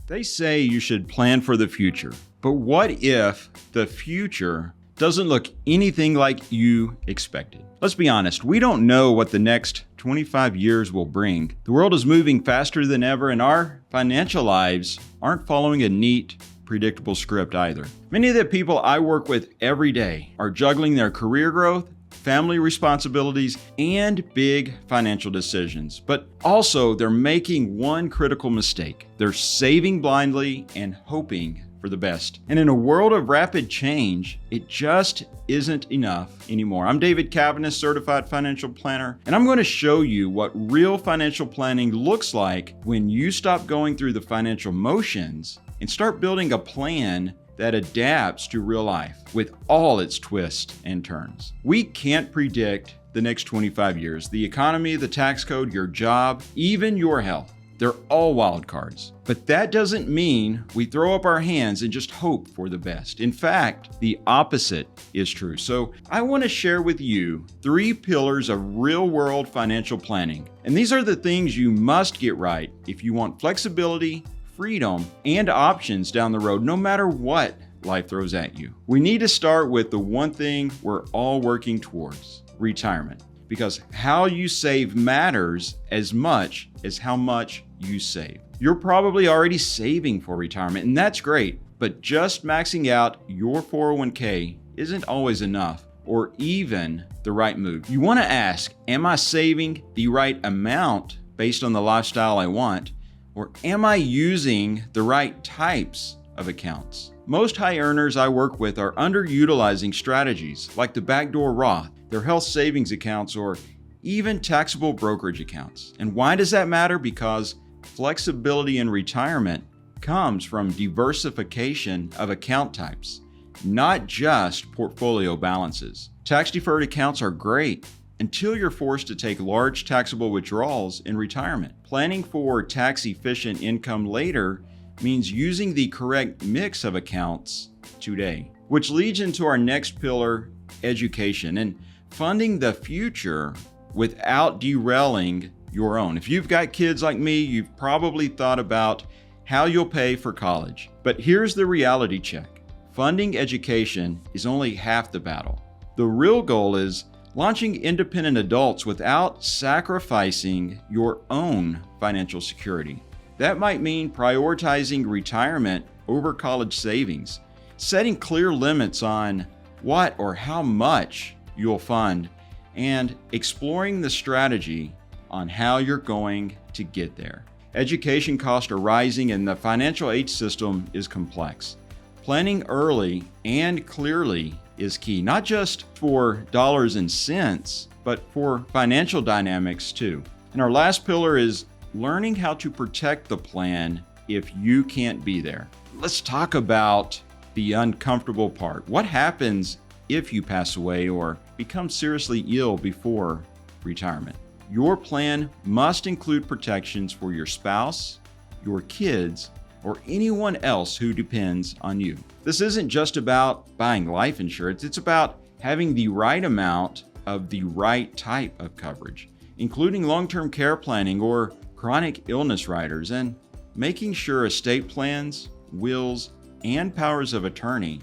They say you should plan for the future, but what if the future doesn't look anything like you expected? Let's be honest, we don't know what the next 25 years will bring. The world is moving faster than ever, and our financial lives aren't following a neat, predictable script either. Many of the people I work with every day are juggling their career growth, family responsibilities, and big financial decisions. But also, they're making one critical mistake. They're saving blindly and hoping for the best. And in a world of rapid change, it just isn't enough anymore. I'm David Caviness, certified financial planner, and I'm going to show you what real financial planning looks like when you stop going through the financial motions and start building a plan that adapts to real life with all its twists and turns. We can't predict the next 25 years. The economy, the tax code, your job, even your health. They're all wild cards. But that doesn't mean we throw up our hands and just hope for the best. In fact, the opposite is true. So I want to share with you 3 pillars of real-world financial planning. And these are the things you must get right if you want flexibility, freedom, and options down the road, no matter what life throws at you. We need to start with the one thing we're all working towards: retirement. Because how you save matters as much as how much you save. You're probably already saving for retirement, and that's great, but just maxing out your 401k isn't always enough or even the right move. You want to ask, am I saving the right amount based on the lifestyle I want? Or am I using the right types of accounts? Most high earners I work with are underutilizing strategies like the backdoor Roth, their health savings accounts, or even taxable brokerage accounts. And why does that matter? Because flexibility in retirement comes from diversification of account types, not just portfolio balances. Tax-deferred accounts are great until you're forced to take large taxable withdrawals in retirement. Planning for tax-efficient income later means using the correct mix of accounts today, which leads into our next pillar, education, and funding the future without derailing your own. If you've got kids like me, you've probably thought about how you'll pay for college. But here's the reality check. Funding education is only half the battle. The real goal is launching independent adults without sacrificing your own financial security. That might mean prioritizing retirement over college savings, setting clear limits on what or how much you'll fund, and exploring the strategy on how you're going to get there. Education costs are rising and the financial aid system is complex. Planning early and clearly is key, not just for dollars and cents, but for financial dynamics too. And our last pillar is learning how to protect the plan if you can't be there. Let's talk about the uncomfortable part. What happens if you pass away or become seriously ill before retirement? Your plan must include protections for your spouse, your kids, or anyone else who depends on you. This isn't just about buying life insurance, it's about having the right amount of the right type of coverage, including long-term care planning or chronic illness riders, and making sure estate plans, wills, and powers of attorney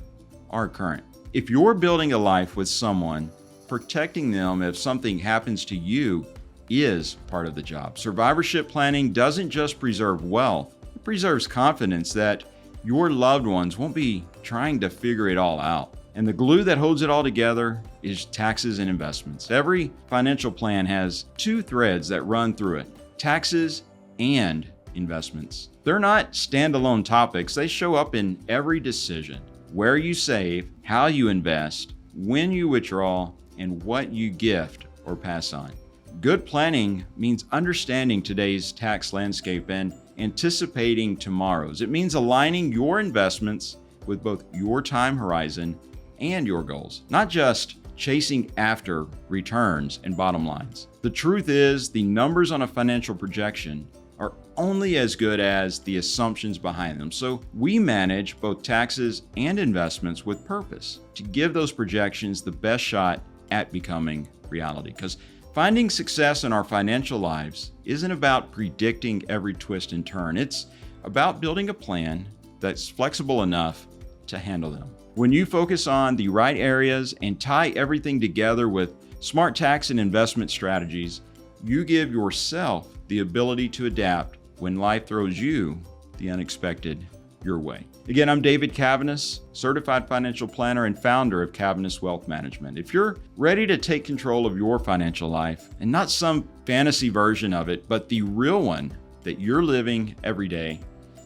are current. If you're building a life with someone, protecting them if something happens to you is part of the job. Survivorship planning doesn't just preserve wealth, it preserves confidence that your loved ones won't be trying to figure it all out. And the glue that holds it all together is taxes and investments. Every financial plan has 2 threads that run through it: taxes and investments. They're not standalone topics, they show up in every decision: where you save, how you invest, when you withdraw, and what you gift or pass on. Good planning means understanding today's tax landscape and anticipating tomorrow's. It means aligning your investments with both your time horizon and your goals, not just chasing after returns and bottom lines. The truth is, the numbers on a financial projection are only as good as the assumptions behind them. So we manage both taxes and investments with purpose to give those projections the best shot at becoming reality. Because finding success in our financial lives isn't about predicting every twist and turn. It's about building a plan that's flexible enough to handle them. When you focus on the right areas and tie everything together with smart tax and investment strategies, you give yourself the ability to adapt when life throws you the unexpected your way. Again, I'm David Caviness, certified financial planner and founder of Caviness Wealth Management. If you're ready to take control of your financial life, and not some fantasy version of it, but the real one that you're living every day,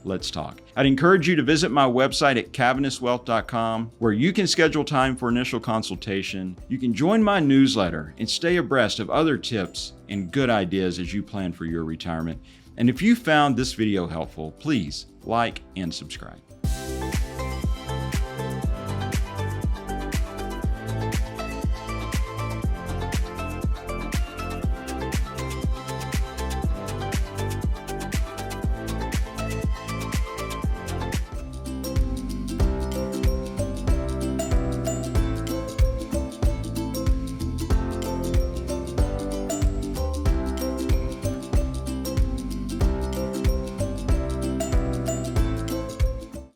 let's talk. I'd encourage you to visit my website at cavinesswealth.com, where you can schedule time for initial consultation. You can join my newsletter and stay abreast of other tips and good ideas as you plan for your retirement. And if you found this video helpful, please like and subscribe.